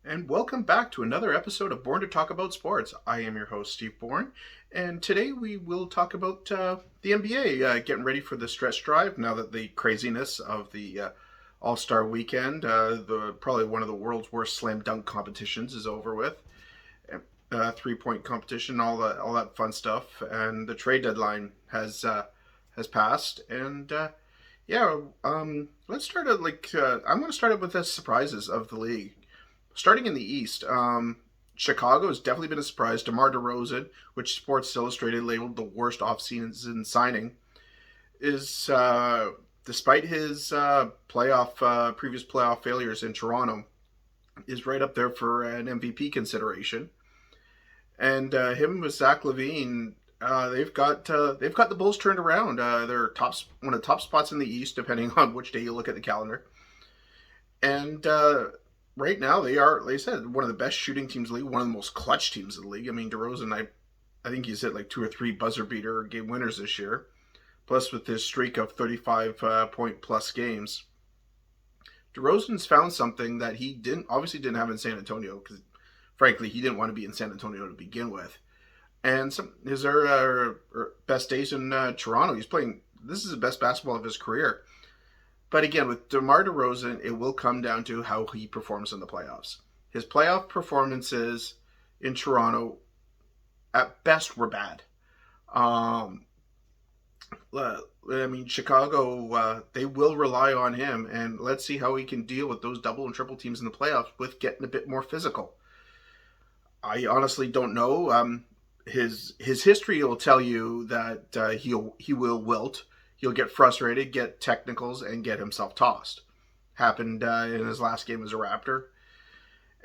And welcome back to another episode of Born to Talk About Sports. I am your host, Steve Bourne, and today we will talk about the NBA getting ready for the stretch drive now that the craziness of the All Star weekend, the probably one of the world's worst slam dunk competitions, is over with. 3 point competition, all that fun stuff, and the trade deadline has passed. And let's start at I'm going to start out with the surprises of the league. Starting in the East, Chicago has definitely been a surprise. DeMar DeRozan, which Sports Illustrated labeled the worst offseason signing, is despite his previous playoff failures in Toronto, is right up there for an MVP consideration. And him with Zach LaVine, they've got the Bulls turned around. They're one of the top spots in the East, depending on which day you look at the calendar. And right now they are, like I said, one of the best shooting teams in the league, one of the most clutch teams in the league. I mean, DeRozan, I think he's hit like 2 or 3 buzzer beater game winners this year. Plus, with his streak of 35 point plus games, DeRozan's found something that he didn't have in San Antonio because, frankly, he didn't want to be in San Antonio to begin with. And his best days in Toronto, he's playing. This is the best basketball of his career. But again, with DeMar DeRozan, it will come down to how he performs in the playoffs. His playoff performances in Toronto, at best, were bad. I mean, Chicago, they will rely on him, and let's see how he can deal with those double and triple teams in the playoffs with getting a bit more physical. I honestly don't know. His history will tell you that he will wilt. He'll get frustrated, get technicals, and get himself tossed. Happened in his last game as a Raptor.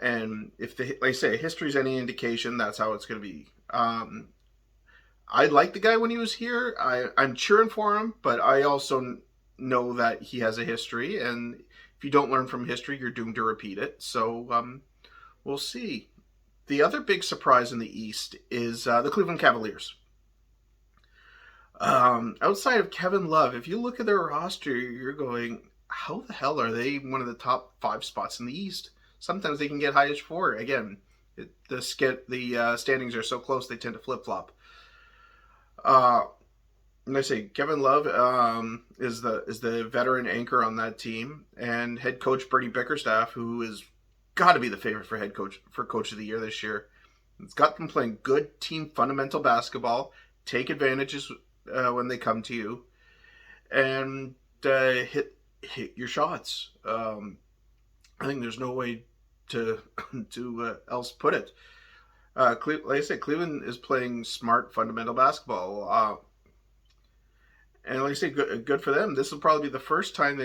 And if like I say, history's any indication, that's how it's going to be. I liked the guy when he was here. I'm cheering for him, but I also know that he has a history, and if you don't learn from history, you're doomed to repeat it. So we'll see. The other big surprise in the East is the Cleveland Cavaliers. Outside of Kevin Love, if you look at their roster, you're going, how the hell are they one of the top 5 spots in the East? Sometimes they can get high as 4. Again, the standings are so close they tend to flip flop. And I say Kevin Love is the veteran anchor on that team, and head coach Bernie Bickerstaff, who is got to be the favorite for coach of the year this year. It's got them playing good team fundamental basketball, take advantages when they come to you, and hit your shots. I think there's no way to else put it. Like I said, Cleveland is playing smart fundamental basketball, and like I say, good for them. This will probably be the first time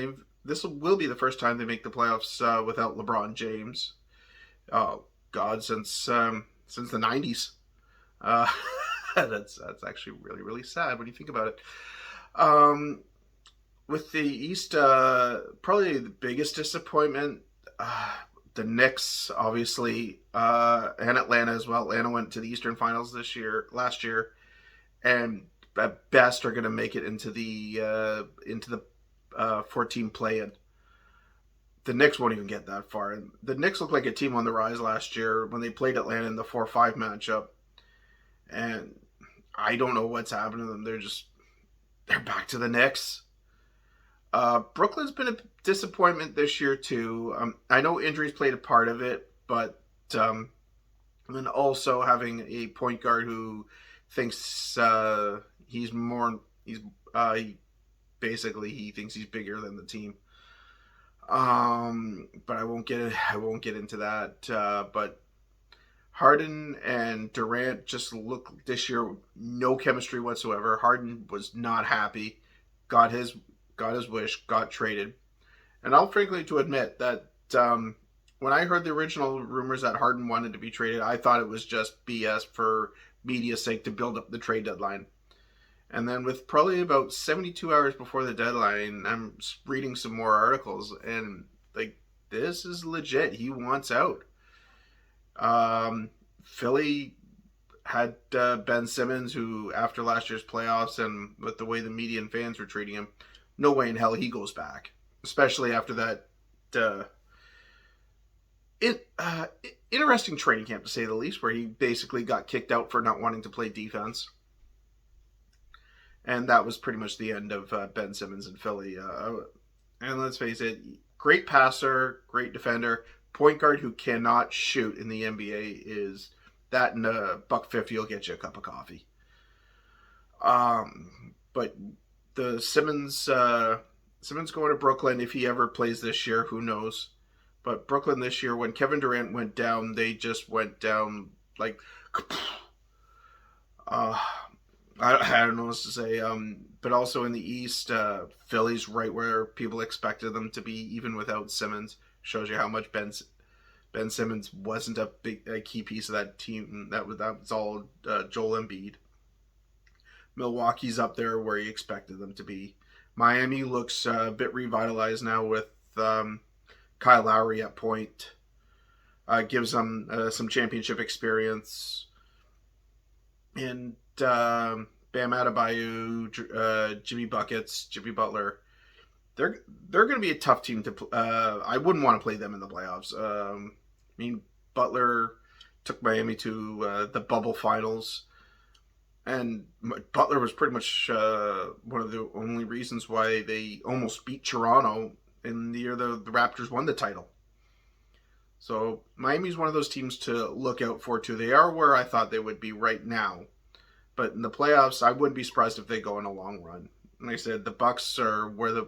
will be the first time they make the playoffs without LeBron James. Oh God, since the '90s. Uh, that's actually really really sad when you think about it. Um, with the East, probably the biggest disappointment, the Knicks, obviously, and Atlanta as well. Atlanta went to the Eastern Finals last year, and at best are going to make it into the 14 play-in. The Knicks won't even get that far. And the Knicks looked like a team on the rise last year when they played Atlanta in the 4-5 matchup, and I don't know what's happening to them. They're back to the Knicks. Brooklyn's been a disappointment this year too. I know injuries played a part of it, but then also having a point guard who thinks he thinks he's bigger than the team. But I won't get into that. But Harden and Durant just look this year no chemistry whatsoever. Harden was not happy. Got his wish. Got traded. And I'll frankly to admit that when I heard the original rumors that Harden wanted to be traded, I thought it was just BS for media's sake to build up the trade deadline. And then with probably about 72 hours before the deadline, I'm reading some more articles, and like, this is legit. He wants out. Philly had Ben Simmons, who after last year's playoffs and with the way the media and fans were treating him, no way in hell he goes back. Especially after that Interesting training camp to say the least, where he basically got kicked out for not wanting to play defense, and that was pretty much the end of Ben Simmons in Philly. And let's face it, great passer, great defender, point guard who cannot shoot in the NBA is that, and $1.50 will get you a cup of coffee. But the Simmons going to Brooklyn. If he ever plays this year, who knows? But Brooklyn this year, when Kevin Durant went down, they just went down like. I don't know what to say. But also in the East, Philly's right where people expected them to be, even without Simmons. Shows you how much Ben Simmons wasn't a key piece of that team. That was all Joel Embiid. Milwaukee's up there where you expected them to be. Miami looks a bit revitalized now with Kyle Lowry at point. Gives them some championship experience. And Bam Adebayo, Jimmy Buckets, Jimmy Butler. They're going to be a tough team to. I wouldn't want to play them in the playoffs. Butler took Miami to the bubble finals, and Butler was pretty much one of the only reasons why they almost beat Toronto in the year the Raptors won the title. So Miami's one of those teams to look out for too. They are where I thought they would be right now. But in the playoffs, I wouldn't be surprised if they go in a long run. Like I said, the Bucks are where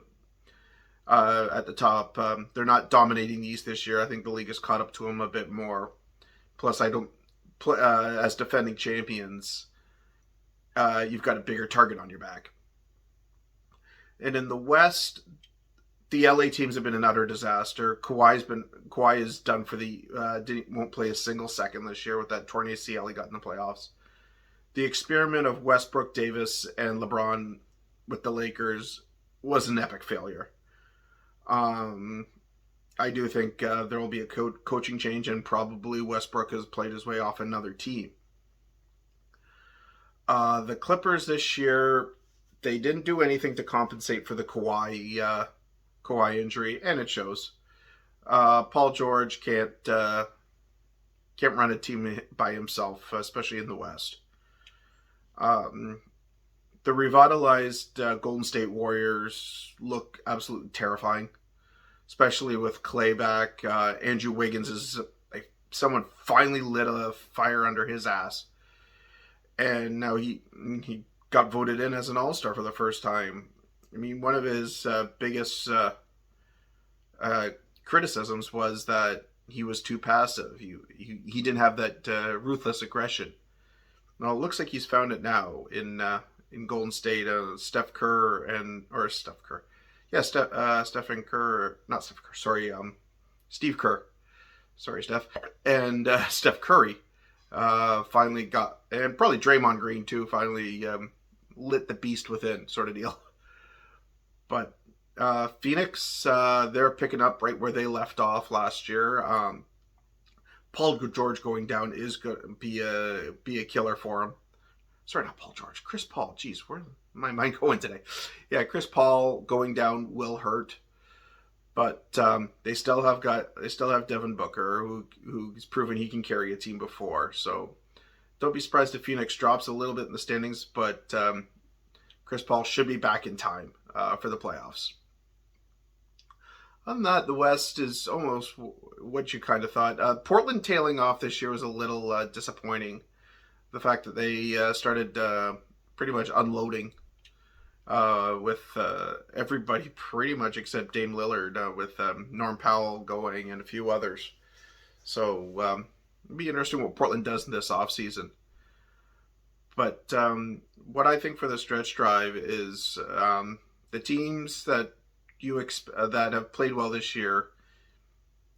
at the top. They're not dominating the East this year. I think the league has caught up to them a bit more. Plus, I don't as defending champions, you've got a bigger target on your back. And in the West, the LA teams have been an utter disaster. Kawhi is done for won't play a single second this year with that torn ACL he got in the playoffs. The experiment of Westbrook, Davis, and LeBron with the Lakers was an epic failure. I do think there will be a coaching change, and probably Westbrook has played his way off another team. The Clippers this year, they didn't do anything to compensate for the Kawhi injury, and it shows. Paul George can't run a team by himself, especially in the West. The revitalized Golden State Warriors look absolutely terrifying, especially with Clay back. Andrew Wiggins is like someone finally lit a fire under his ass, and now he got voted in as an All-Star for the first time. I mean, one of his biggest criticisms was that he was too passive. He didn't have that ruthless aggression. Well, it looks like he's found it now in Golden State. Stephen Curry, and Steph Curry finally got, and probably Draymond Green too, finally lit the beast within, sort of deal. But Phoenix, they're picking up right where they left off last year. Paul George going down is going to be a killer for him. Sorry, not Paul George. Chris Paul. Jeez, where's my mind going today? Yeah, Chris Paul going down will hurt, but they still have Devin Booker, who's proven he can carry a team before. So don't be surprised if Phoenix drops a little bit in the standings, but Chris Paul should be back in time for the playoffs. Other than that, the West is almost what you kind of thought. Portland tailing off this year was a little disappointing. The fact that they started pretty much unloading with everybody pretty much except Dame Lillard, with Norm Powell going and a few others. So it'll be interesting what Portland does in this offseason. But what I think for the stretch drive is the teams that that have played well this year,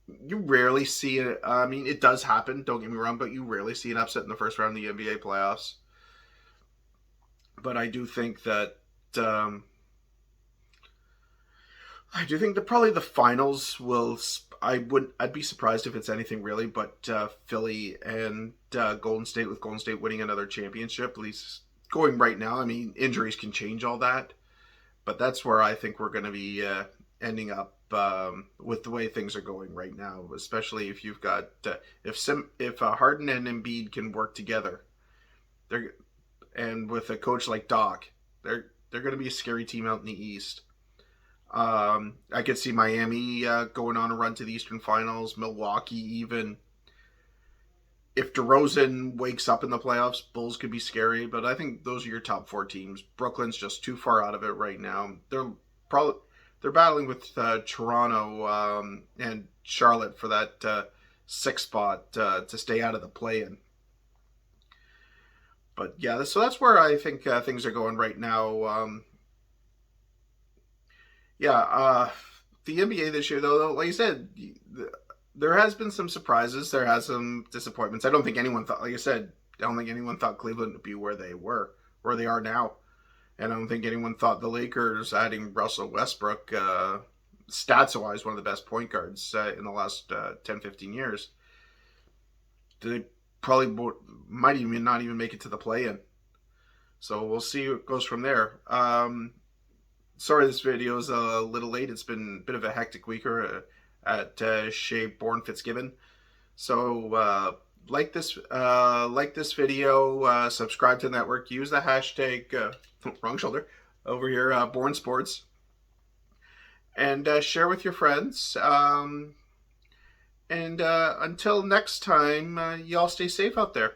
you rarely see it. I mean, it does happen, don't get me wrong, but you rarely see an upset in the first round of the NBA playoffs. But I do think that probably the finals will. I'd be surprised if it's anything really, but Philly and Golden State, with Golden State winning another championship, at least going right now. I mean, injuries can change all that. But that's where I think we're going to be ending up with the way things are going right now, especially if you've got if Harden and Embiid can work together, they're and with a coach like Doc, they're going to be a scary team out in the East. I could see Miami going on a run to the Eastern Finals, Milwaukee even. If DeRozan wakes up in the playoffs, Bulls could be scary, but I think those are your top four teams. Brooklyn's just too far out of it right now. They're battling with Toronto and Charlotte for that sixth spot to stay out of the play-in. But yeah, so that's where I think things are going right now. The NBA this year, though, like you said, there has been some surprises. There has some disappointments. I don't think anyone thought, like I said, I don't think anyone thought Cleveland would be where they are now. And I don't think anyone thought the Lakers adding Russell Westbrook, stats-wise, one of the best point guards in the last 10, 15 years. They probably might even not even make it to the play-in. So we'll see what goes from there. Sorry this video is a little late. It's been a bit of a hectic week at Shea Bourne Fitzgibbon. So like this video, subscribe to the network, use the hashtag wrong shoulder over here, Bourne Sports, and share with your friends. And until next time, y'all stay safe out there.